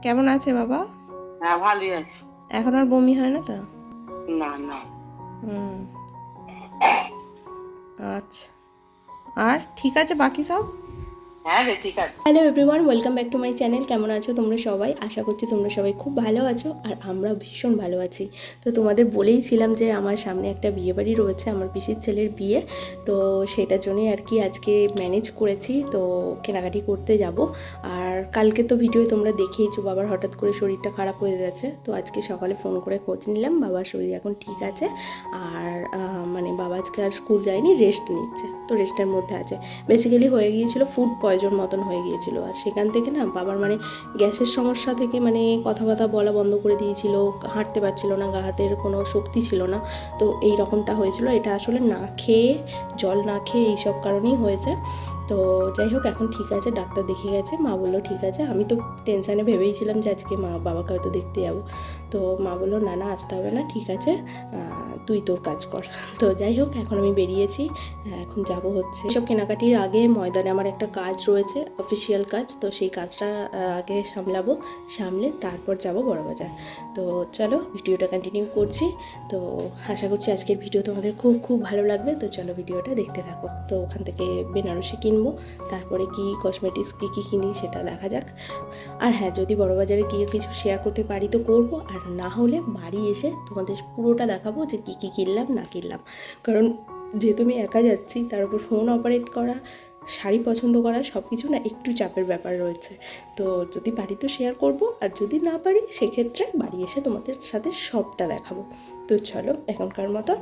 কেমন আছে বাবা? হ্যাঁ, ভালোই আছে। এখন আর বমি হয় না তো? না না। হুম, আচ্ছা। আর ঠিক আছে বাকি সব? হ্যাঁ রে, ঠিক আছে। Hello everyone, welcome back to my channel. কেমন আছো তোমরা সবাই? আশা করছি তোমরা সবাই খুব ভালো আছো, আর আমরাও ভীষণ ভালো আছি। তো তোমাদের বলেইছিলাম যে আমার সামনে একটা বিয়েবাড়ি রয়েছে, আমার পিসির ছেলের বিয়ে। তো সেটার জন্যই আর কি আজকে ম্যানেজ করেছি, তো কেনাকাটি করতে যাব। আর কালকে তো ভিডিও তোমরা দেখেইছো, বাবার হঠাৎ করে শরীরটা খারাপ হয়ে গেছে। তো আজকে সকালে ফোন করে খোঁজ নিলাম, বাবার শরীর এখন ঠিক আছে। আর মানে বাবা আজকে আর স্কুল যায়নি, রেস্ট নিচ্ছে, তো রেস্টের মধ্যে আছে। বেসিক্যালি হয়ে গিয়েছিল ফুড পয়জন মতন হয়ে গিয়েছিল, আর সেখান থেকে না বাবার মানে গ্যাসের সমস্যা থেকে মানে কথাবার্তা বলা বন্ধ করে দিয়েছিল, হাঁটতে পারছিল না, গা হাতের কোনো শক্তি ছিল না। তো এই রকমটা হয়েছিল, এটা আসলে না খেয়ে, জল না খেয়ে এইসব কারণেই হয়েছে। তো যাই হোক, এখন ঠিক আছে, ডাক্তার দেখে গেছে, মা বললো ঠিক আছে। আমি তো টেনশানে ভেবেইছিলাম যে আজকে বাবাকে হয়তো দেখতে যাবো। তো মা বললো না না, আসতে হবে না, ঠিক আছে, তুই তোর কাজ কর। তো যাই হোক, এখন আমি বেরিয়েছি, এখন যাব হচ্ছে সব কেনাকাটির আগে ময়দানে আমার একটা কাজ রয়েছে, অফিসিয়াল কাজ। তো সেই কাজটা আগে সামলাবো, সামলে তারপর যাব বড়বাজার। তো চলো ভিডিওটা কন্টিনিউ করছি। তো আশা করছি আজকের ভিডিও তোমাদের খুব খুব ভালো লাগবে। তো চলো ভিডিওটা দেখতে থাকো। তো ওখান থেকে বেনারসি কিনবো, তারপরে কি কসমেটিক্স কী কী কিনি সেটা দেখা যাক। আর হ্যাঁ, যদি বড়বাজারে গিয়ে কিছু শেয়ার করতে পারি তো করবো, আর না হলে বাড়ি এসে তোমাদের পুরোটা দেখাবো যে কী কী কিনলাম না কিনলাম। কারণ যেহেতু আমি একা যাচ্ছি, তার উপর ফোন অপারেট করা, শাড়ি পছন্দ করা, সব কিছু না একটু চাপের ব্যাপার রয়েছে। তো যদি পারি তো শেয়ার করব, আর যদি না পারি সেক্ষেত্রে বাড়ি এসে তোমাদের সাথে সবটা দেখাবো। তো চলো এখনকার মতো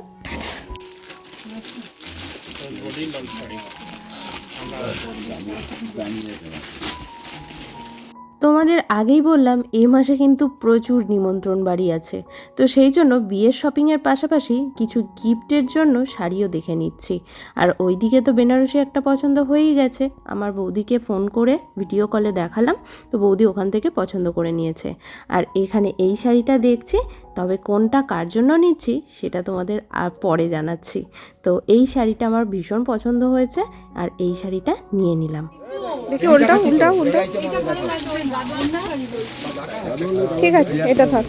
তোমাদের আগেই বললাম এই মাসে কিন্তু প্রচুর নিমন্ত্রণ বাড়ি আছে। তো সেই জন্য বিয়ের শপিংয়ের পাশাপাশি কিছু গিফটের জন্য শাড়িও দেখে নিচ্ছি। আর ওইদিকে তো বেনারসি একটা পছন্দ হয়েই গেছে, আমার বৌদিকে ফোন করে ভিডিও কলে দেখালাম, তো বৌদি ওখান থেকে পছন্দ করে নিয়েছে। আর এখানে এই শাড়িটা দেখছি, তবে কোনটা কার জন্য নিচ্ছি সেটা তোমাদের পরে জানাচ্ছি। তো এই শাড়িটা আমার ভীষণ পছন্দ হয়েছে, আর এই শাড়িটা নিয়ে নিলাম। দেখি উল্টা উল্টা উল্টা। ঠিক আছে, এটা থাক।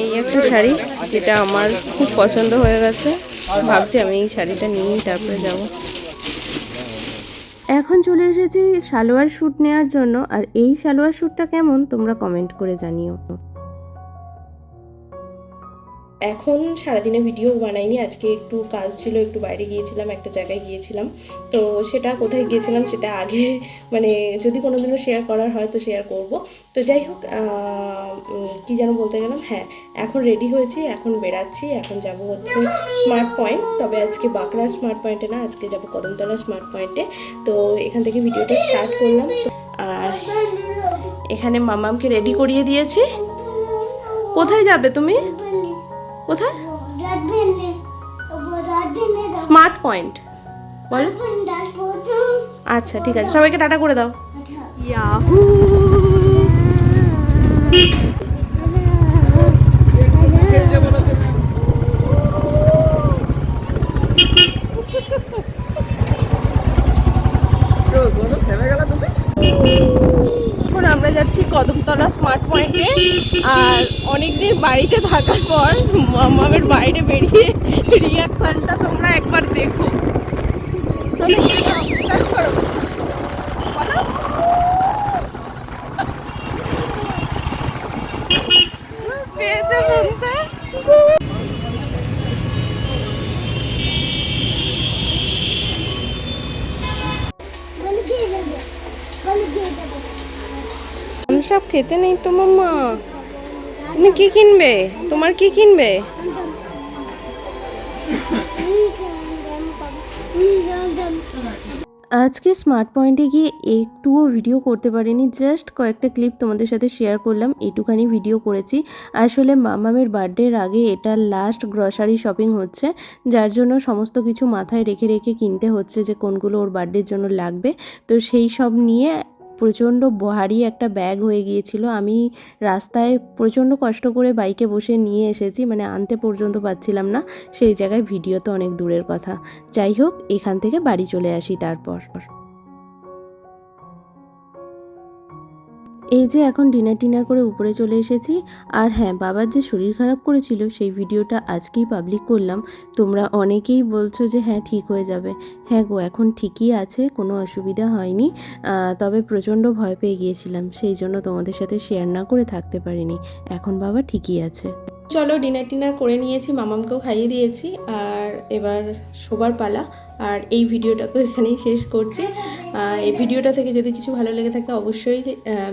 এই একটা শাড়ি যেটা আমার খুব পছন্দ হয়ে গেছে, ভাবছি আমি এই শাড়িটা নিয়েই তারপরে যাব। এখন চলে এসেছি সালোয়ার স্যুট নেওয়ার জন্য, আর এই সালোয়ার স্যুটটা কেমন তোমরা কমেন্ট করে জানিও। এখন সারাদিনে ভিডিও বানাইনি, আজকে একটু কাজ ছিল, একটু বাইরে গিয়েছিলাম, একটা জায়গায় গিয়েছিলাম। তো সেটা কোথায় গিয়েছিলাম সেটা আগে মানে যদি কোনো দিনও শেয়ার করার হয় তো শেয়ার করব। তো যাই হোক, কি যেন বলতে গেলাম, হ্যাঁ, এখন রেডি হয়েছি, এখন বেরাচ্ছি, এখন যাব হচ্ছে স্মার্ট পয়েন্ট। তবে আজকে বাঁকড়া স্মার্ট পয়েন্টে না, আজকে যাব কদমতলা স্মার্ট পয়েন্টে। তো এখান থেকে ভিডিওটা স্টার্ট করলাম। তো আর এখানে মামামকে রেডি করিয়ে দিয়েছি। কোথায় যাবে তুমি? কোথায়? স্মার্ট পয়েন্ট বলো। আচ্ছা ঠিক আছে, সবাইকে টাটা করে দাও। ইয়াহু! এখন আমরা যাচ্ছি কদমতলা স্মার্ট পয়েন্টে। আর অনেকদিন বাড়িতে থাকার পর মামামের বাইরে বেরিয়ে রিয়াকশনটা তোমরা একবার দেখো। পেয়েছে শুনতে। সব খেতে নেই তো মাম্মা, তুমি কি কিনবে? তোমার কি কিনবে? আজকে স্মার্ট পয়েন্টে গিয়ে একটুও ভিডিও করতে পারিনি, জাস্ট কয়েকটা ক্লিপ তোমাদের সাথে শেয়ার করলাম, এইটুখানি ভিডিও করেছি। আসলে মামামের বার্থডের আগে এটা লাস্ট গ্রসারি শপিং হচ্ছে, যার জন্য সমস্ত কিছু মাথায় রেখে রেখে কিনতে হচ্ছে যে কোনগুলো ওর বার্থডের জন্য লাগবে। তো সেই সব নিয়ে প্রচণ্ড ভারী একটা ব্যাগ হয়ে গিয়েছিল, আমি রাস্তায় প্রচণ্ড কষ্ট করে বাইকে বসে নিয়ে এসেছি, মানে আনতে পর্যন্ত পাচ্ছিলাম না, সেই জায়গায় ভিডিও তো অনেক দূরের কথা। যাই হোক, এখান থেকে বাড়ি চলে আসি তারপর। এই যে এখন ডিনার করে উপরে চলে এসেছি। আর হ্যাঁ, বাবার যে শরীর খারাপ করেছিল সেই ভিডিওটা আজকেই পাবলিক করলাম। তোমরা অনেকেই বলছো যে হ্যাঁ ঠিক হয়ে যাবে। হ্যাঁ গো, এখন ঠিকই আছে, কোনো অসুবিধা হয়নি। তবে প্রচণ্ড ভয় পেয়ে গিয়েছিলাম, সেই জন্য তোমাদের সাথে শেয়ার না করে থাকতে পারিনি। এখন বাবা ঠিকই আছে। চলো, ডিনার করে নিয়েছি, মামামকেও খাইয়ে দিয়েছি, আর এবার শোবার পালা। আর এই ভিডিওটাকে এখানেই শেষ করছি। এই ভিডিওটা থেকে যদি কিছু ভালো লেগে থাকে অবশ্যই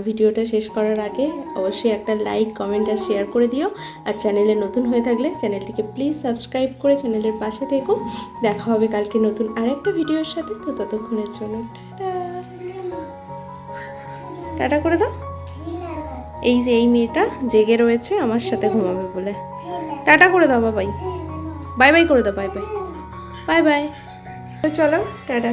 ভিডিওটা শেষ করার আগে অবশ্যই একটা লাইক, কমেন্ট আর শেয়ার করে দিও। আর চ্যানেলে নতুন হয়ে থাকলে চ্যানেলটিকে প্লিজ সাবস্ক্রাইব করে চ্যানেলের পাশে থেকো। দেখা হবে কালকে নতুন আরেকটা ভিডিওর সাথে। তো ততক্ষণের জন্য টাটা করে দাও। এই যে এই মেয়েটা জেগে রয়েছে আমার সাথে ঘুমাবে বলে। টাটা করে দাও বাবাই, বাই বাই করে দাও, বাই বাই, বাই বাই। চলো টাটা।